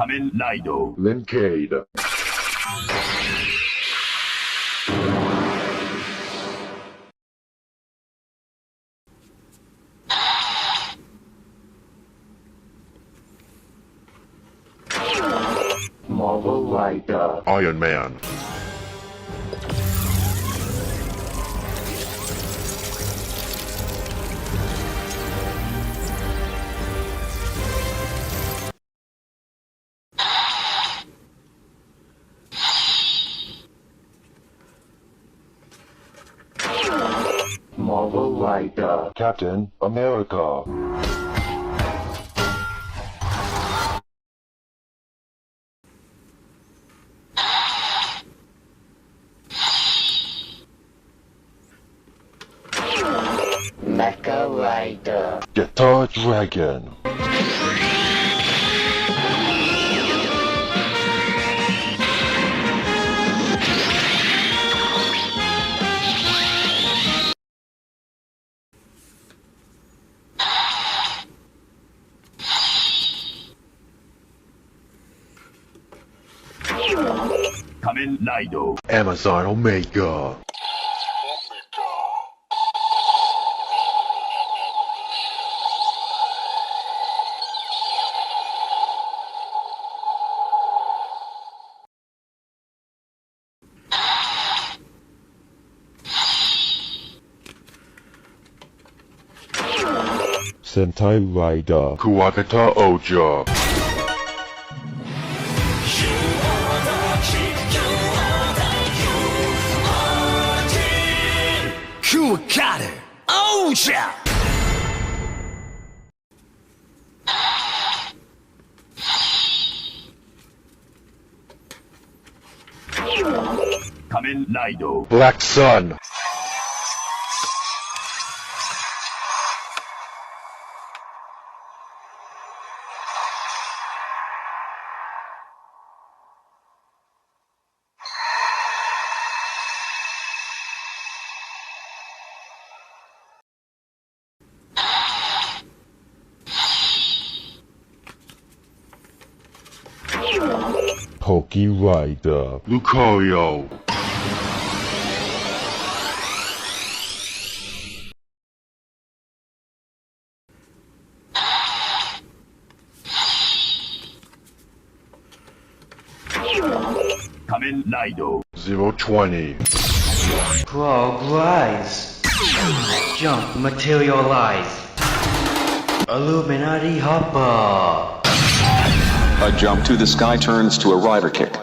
Kamen Rider. Lincade. Marvel Rider. Iron Man. Marvel Rider. Captain America. Mecha Rider. Guitar Dragon. Kamen Rider. Amazon Omega. Sentai Rider. Kuwakata Oja. Kuwakata Oja! Kamen Rider. Black Sun. Pokey Rider. Lucario. Kamen Rider. 020. Progress. Jump materialize. Illuminati Hopper. A jump to the sky turns to a rider kick.